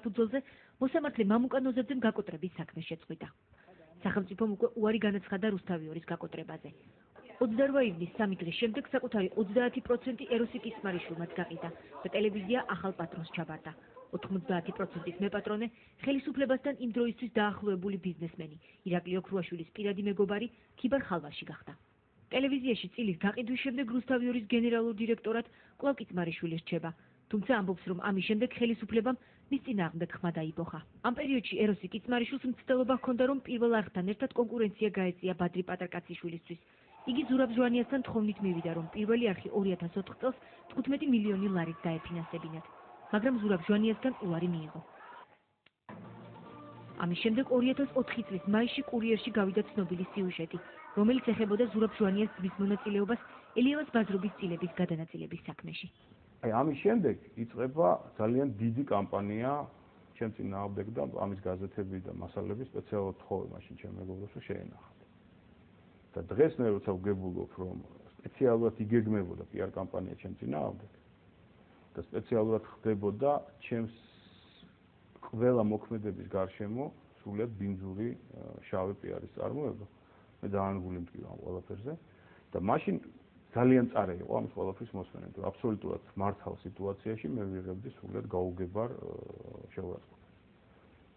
საფუძველზე მოსამართლე მამუკანოზებთან გაკოტრების საქმე შეწყვიტა. სახელმწიფომ უკვე უარი განაცხადა რუსთავი 2-ის გაკოტრებაზე. 28 ივნის 3 დღის შემდეგ საკუთარი 30% ეროსი კისმარიშვილმაც გაყიდა და ტელევიზია ახალ პატრონს ჩაბარდა. 90%-ის მეპატრონე ხელისუფლებასთან იმ დროისთვის დაახლოებული ბიზნესმენი ირაკლი ოქრუაშვილის პირადი მეგობარი ქიბარ ხალვაში გახდა. ტელევიზიაში წილის გაყიდვის შემდეგ რუსთავი 2-ის გენერალურ დირექტორად კვლავ კიცმარიშვილი რჩება. თუმცა ამბობს, რომ ამის შემდეგ ხელისუფლებამ მის წინააღმდეგ ხმა დაიბოხა. ამ პერიოდში ეროსი კიცმარიშვილს მცდელობა ჰქონდა, რომ პირველ არხთან ერთად კონკურენცია გაეწია ბადრი პატრკაციშვილისთვის. იგი ზურაბ ჟვანიასთან თხოვნით მივიდა, რომ პირველი არხი 2004 წელს 15 მილიონი ლარით დაეფინანსებინათ, მაგრამ ზურაბ ჟვანიასგან უარი მიიღო. ამის შემდეგ 2004 წლის მაისში კურიერში გავიდა ცნობილი სიუჟეტი, რომელიც ეხებოდა ზურაბ ჟვანიას ძმის მონაწილეობას ელიევას ბაზრობის წილების გადანაწილების საქმეში. ამის შემდეგ იწყება ძალიან დიდი კამპანია ჩემ წინააღმდეგ და ამის გაზეთები და მასალები სპეციალურად თხოვე მაშინ ჩემ მეგობრებს რომ შეენახათ. და დღეს მე როცა ვგებულობ რომ სპეციალურად იგეგმებოდა PR კამპანია ჩემ წინააღმდეგ და სპეციალურად ხდებოდა ჩემს ყველა მოქმედების გარშემო სრულიად ბინძური შავი PR-ის წარმოება. მე ძალიან გული მტკივარ ამ ყველაფერზე და მაშინ ძალიან წარე იყო ამის ყველაფრის მოსმენა, რომ აბსოლუტურად მართალ სიტუაციაში მე ვიღებდი სრულიად გაუგებარ შეურაცხყოფას.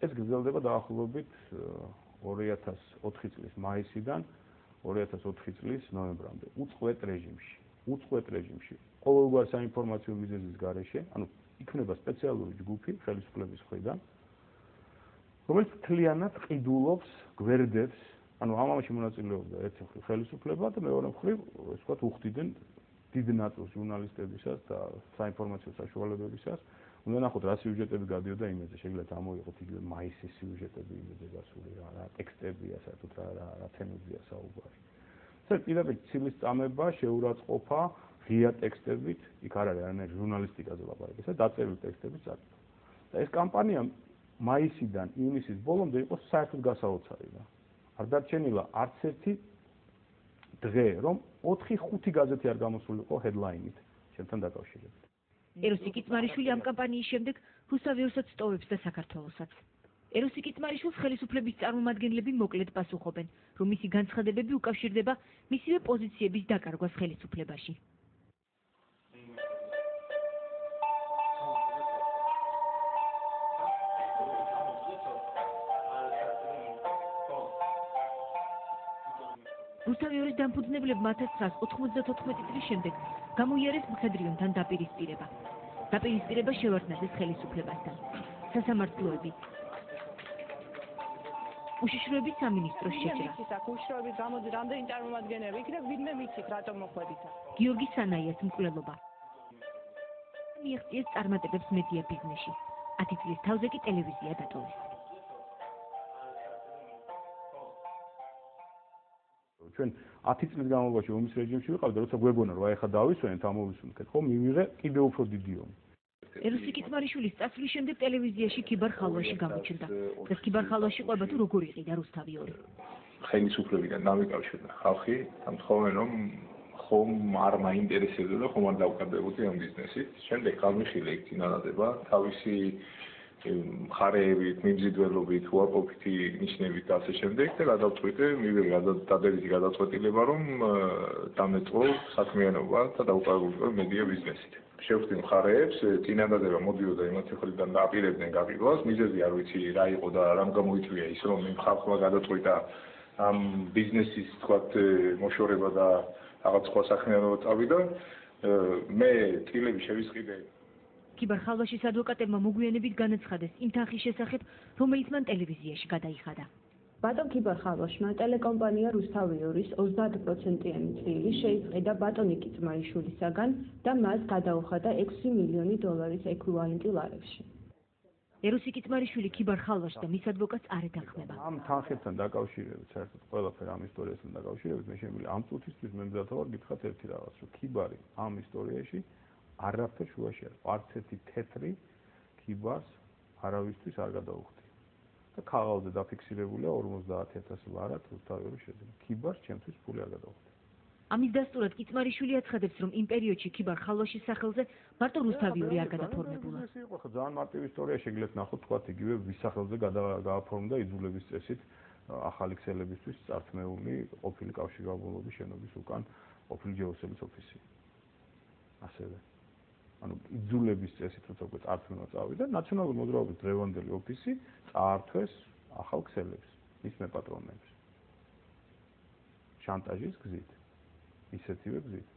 ეს გრძელდება დაახლოებით 2004 წლის მაისიდან 2004 წლის ნოემბრამდე. უწყვეტ რეჟიმში. ყოველგვარი საინფორმაციო მიზეზის გარეშე, ანუ იქნება სპეციალური ჯგუფი ხელისუფლების მხრიდან, რომელიც მთლიანად ყიდულობს, გვერდებს, ანუ ამაში მონაწილეობდა ერთი მხრივ ხელისუფლება და მეორე მხრივ, ასე ვთქვათ, უხდიდნენ დიდ ნაწილს ჟურნალისტებისას და საინფორმაციო საშუალებებისას. უნდა ნახოთ რა სიუჟეტები გადიოდა იმედზე, შეიძლება ამოიღოთ იგივე მაისის სიუჟეტები იმედზე გასული რა ტექსტებია, საერთოდ რა თემებია საუბარი. ეს პირდაპირ ცილის წამება, შეურაცხყოფა, ღია ტექსტებით, იქ არ არის არანაირი ჟურნალისტიკაზე ლაპარაკი, ეს დაწერილი ტექსტების წაკითხვა. და ეს კამპანია მაისიდან ივნისის ბოლომდე იყო საერთოდ გასაოცარი რა. არ დარჩენილა არც ერთი დღე, რომ 4-5 გაზეთი არ გამოსულიყო headline-ით ჩემთან დაკავშირებით. ეროსი კიცმარიშვილი ამ კამპანიის შემდეგ რუსთავი 2-საც სტოვებს და საქართველოსაც. ეროსი კიცმარიშვილს ხელისუფლების წარმომადგენლები მოკლედ პასუხობენ, რომ მისი განცხადებები უკავშირდება მისივე პოზიციების დაკარგვას ხელისუფლებაში. რუსთავი 2-ის დამფუძნებლებმა 1994 წლის შემდეგ გამოიარეს მხედრიონთან დაპირისპირება. დაპირისპირება შევარდნაძეს ხელისუფლებასთან. სასამართლოები უშიშროების სამინისტროს შეჭრა. უშიშროების გამოდის რამდენი წარმომადგენელი იქნებ, ვინმე მიცით რატომ მოხვედით. გიორგი სანაიას მკვლელობა. მიაღწიეს წარმატებებს მედია ბიზნესში. 10 წლის თავზე კი ტელევიზია დატოვეს. ჩვენ 10 წლის განმავლობაში ომის რეჟიმში ვიყავით და როცა გვეგონა რომ ეხა დავისვენეთ ამოვისუნთქეთ, ხო მივიღე კიდევ უფრო დიდი ომი. ეროსი კიცმარიშვილის წასვლის შემდეგ ტელევიზიაში ქიბარ ხალვაში გამოჩნდა. ეს ქიბარ ხალვაში ყვება თუ როგორ იყიდა რუსთავი 2. ხელისუფლებიდან დამიკავშირდა ხალხი, ამთხოვენ რომ ხომ არ მაინტერესებდა, ხომ არ დავკარდებოდი ამ ბიზნესით. შემდეგ ხალხმიხილე იქ წინადადება თავისი მხარეებით, მიმზიდველობით, უარყოფითი ნიშნებით და ასე შემდეგ და გადავწყვიტე, მივიღე დადებითი გადაწყვეტილება, რომ დამეწყო საქმიანობა და დავუკარგულიყო მედია ბიზნესით. შევხვდი მხარეებს, წინადადება მოდიოდა იმათი მხრიდან და აპირებდნენ გაყიდვას, მიზეზი არ ვიცი რა იყო და რამ გამოიწვია ის, რომ იმ ხალხმა გადაწყვიტა ამ ბიზნესის თქვათ მოშორება და რაღაც სხვა საქმიანობა წავიდა. მე წილები შევისყიდე. ქიბარ ხალვაშის ადვოკატებმა მოგვიანებით განაცხადეს იმ თანხის შესახებ, რომელიც მან ტელევიზიაში გადაიხადა. ბატონ ქიბარ ხალვაშმა ტელეკომპანია რუსთავი 2-ის 30%-იანი წილი შეიწყიდა ბატონი კიცმარიშვილისაგან და მას გადაუხადა 6 მილიონი დოლარის ექვივალენტი ლარებში. ეროსი კიცმარიშვილი ქიბარ ხალვაშს და მის ადვოკატს არ ეთანხმება. ამ თანხებთან დაკავშირებით, საერთოდ ყველაფერ ამ ისტორიასთან დაკავშირებით, მე შემიძლია ამ წუთისთვის მე მზად ვარ გითხრათ ერთი რაღაც, რომ ქიბარი ამ ისტორიაში არაფერ შუაში არ არის. არც ერთი თეთრი ქიბარს არავისთვის არ გადაუხდი. და ქაღალდზე დაფიქსირებულია 50,000 ლარად რუსთავი 2 შეძენა. ქიბარს ჩემთვის ფული არ გადაუხდი. ამის დასტურად კიწმარიშვილი აცხადებს, რომ იმ პერიოდში ქიბარ ხალვაშის სახელზე მარტო რუსთავიორი არ გადაფორმებულა. ეს იყო ძალიან მარტივი ისტორია, შეგიძლიათ ნახოთ, თქვათ იგივე ვის სახელზე გააფორმდა იძულების წესით ახალი ქსელებისთვის წართმეული ყოფილი კავშირგაბმულობის შენობის უკან ყოფილი ჯეოსების ოფისი. ასევე ანუ იძულების წესით როცა უკვე წართმევა წავიდა, ნაციონალური მოძრაობის დღევანდელი ოფისი წაართვეს ახალ ქსელებს, მის მეპატრონეებს. შანტაჟის გზით. ისეთივე გზით.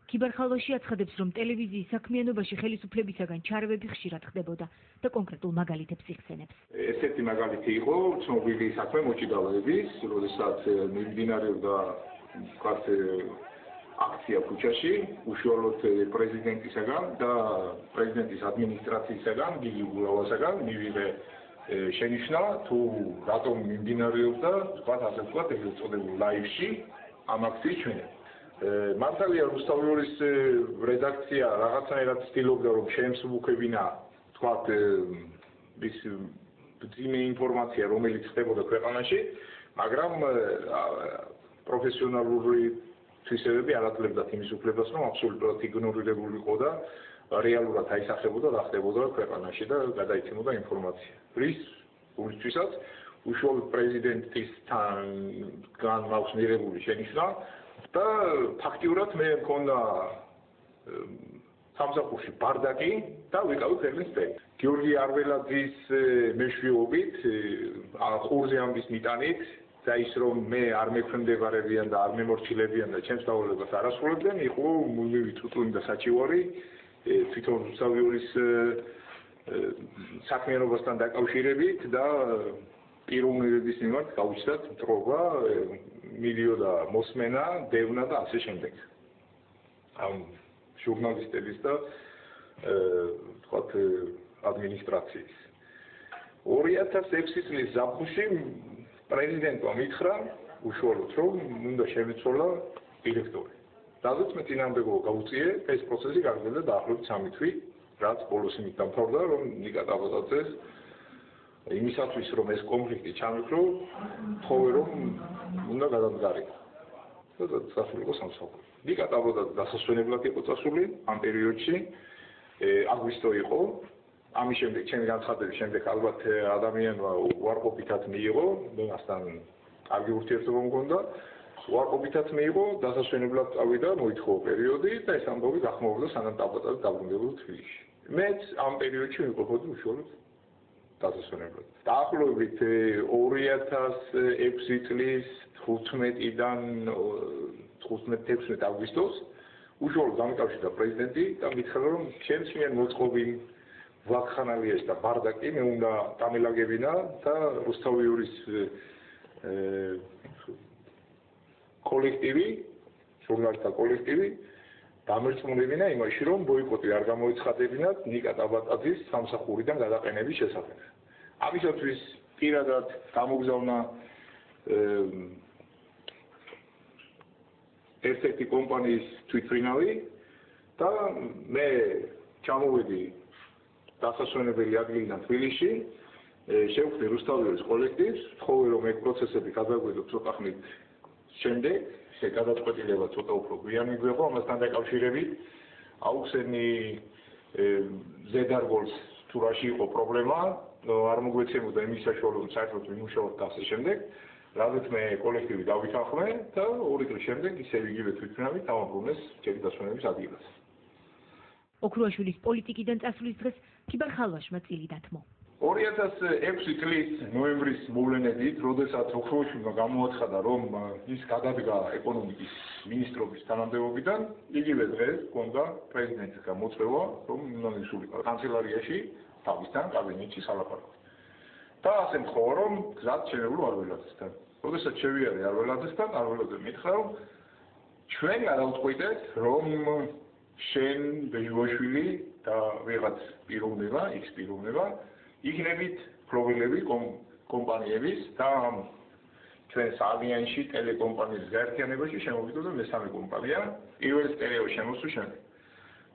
ქიბარ ხალვაში აცხადებს, რომ ტელევიზიის საქმიანობაში ხელისუფლებისაგან ჩარევები ხშირად ხდებოდა და კონკრეტულ მაგალითებს იხსენებს. ესეთი მაგალითი იყო ცნობილი საქმე მოჭიდავეების, როდესაც მიმდინარეობდა ვთქვათ აქცია ქუჩაში, უშუალოდ პრეზიდენტისაგან და პრეზიდენტის ადმინისტრაციისაგან, გიგი გულავასაგან მივიღე შენიშვნა თუ რატომ მიმდინარეობდა ვთქვათ ასე ვთქვათ ეგრეთ წოდებულ ლაივში ამ აქციის ჩვენება. მართალია რუსთავიორის რედაქცია რაღაცნაირად ცდილობდა რომ შეემსუბუქებინა ვთქვათ ის ძიმე ინფორმაცია რომელიც ხდებოდა ქვეყანაში, მაგრამ პროფესიონალური თვისებები არ აძლევდათ იმის უფლებას რომ აბსოლუტურად იგნორირებული იყო და რეალურად აისახებოდა რა ხდებოდა ქვეყანაში და გადაიცემოდა ინფორმაცია. რის გულისთვისაც უშუალოდ პრეზიდენტისგან მაქვს მიღებული შენიშვნა და ფაქტიურად მე მქონდა სამსახურში ბარდაკი და ვიყავი ქვეყნის წევრი. გიორგი არველაძის მეშვეობით ყურზე ამბის მიტანით და ის რომ მე არ მექვემდებარებიან და არ მემორჩილებიან და ჩემს დავალებას არ ასრულებდნენ, იყო მუდმივი წუწუნი და საჩივარი თვითონ რუსთავიორის საქმიანობასთან დაკავშირებით და პიროვნების მიმართ გაუჩნდათ მტრობა, მიდიოდა მოსმენა, დევნა და ასე შემდეგ. ამ ჟურნალისტების და ვთქვათ ადმინისტრაციის. 2006 წლის ზაფხულში პრეზიდენტმა მითხრა უშუალოდ რომ უნდა შემეცვალა დირექტორი. რადგან მე წინააღმდეგო გავუწიე ეს პროცესი გაგრძელდა დაახლოებით 3 თვით, რაც ბოლოს იმით დამთავრდა რომ ნიკა ტაბატაძეს იმისათვის რომ ეს კონფლიქტი ჩამიქრო, თხოვე რომ უნდა გადადგარიყო. და დასასრულიყო სამსახური. ნიკა ტაბატაძე დასასვენებლად იყო წასული ამ პერიოდში, აგვისტო იყო. ამის შემდეგ ჩემი განცხადების შემდეგ ალბათ ადამიანმა უარყოფითად მიიღო, მასთან კარგი ურთიერთობა მქონდა. უარყოფითად მიიღო, დასასვენებლად წავიდა, მოითხოვა პერიოდი და ეს ამბავი გახმოვდა სანამ ტაბატაძე დაბრუნდებოდა თბილისში. მეც ამ პერიოდში ვიყოფოდი უშუალოდ დასასვენებლად. დაახლოებით 2006 წლის 15-დან 15-16 აგვისტოს უშუალოდ დამიკავშირდა პრეზიდენტი და მითხრა რომ ჩემს მიერ მოწყობილ ვაქხანალიას და ბარდაკი მე უნდა დამელაგებინა და რუსთავიორის კოლექტივი, ჟურნალისტთა კოლექტივი დამერწმუნებინა იმაში, რომ ბოიკოტი არ გამოეცხადებინათ ნიკა ტაბატაძის სამსახურიდან გადაყენების შესახებ. ამისათვის პირადად გამოგზავნა ერთ-ერთი კომპანიის თვითმფრინავი და მე ჩამოვედი დასასვენებელი ადგილიდან თბილისში, შევხვდი რუსთავიორის კოლექტივს, ვთხოვე რომ ეგ პროცესები გადაგვედო ცოტა ხნით შემდეგ, გადაწყვეტილება ცოტა უფრო გვიან მიგვეღო ამასთან დაკავშირებით. აუხსენი ზედარგოლს თუ რაში იყო პრობლემა, არ მოგვეცემოდა იმის საშუალებით საერთოდ ვიმუშაოთ და ასე შემდეგ. რადგან მე კოლექტივი დავითანხმე და 2 წლის შემდეგ ისევ იგივე თვითმფრინავი დავაბრუნეს ჩემი დასვენების ადგილას. ოქრუაშვილის პოლიტიკიდან წასვლის დღეს ქიბარ ხალვაშმა წილი დათმო. 2006 წლის ნოემბრის მოვლენებით, როდესაც ოქრუაშვილმა გამოაცხადა, რომ ის გადადგა ეკონომიკის მინისტრობის თანამდებობიდან, იგივე დღეს ჰქონდა პრეზიდენტისგან მოწვევა, რომ უნდა ისულიყო კანცელარიაში თავისთან კაბინეტში სალაპარაკოდ. და ასე მხოლოდ რომ გზად შევეულო არველაძესთან. როდესაც შევიარე არველაძესთან, არველაძე მითხრა, რომ ჩვენ გადავწყვიტეთ, რომ შენ ბეჟუაშვილი და ვიღაც პიროვნება, X პიროვნება იქნებით ფლობელები კომპანიების და ჩვენს ალიანსში ტელეკომპანიის გაერთიანებაში შემოვიდოდა მესამე კომპანია, პირველი სტერეო შემოსვლის შემდეგ.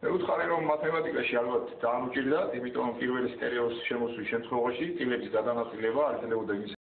მე ვუთხარი რომ მათემატიკაში ალბათ დაამჭირდათ, იმიტომ რომ პირველი სტერეოს შემოსვლის შემთხვევაში წილების გადანაწილება არ იძლებოდა იმის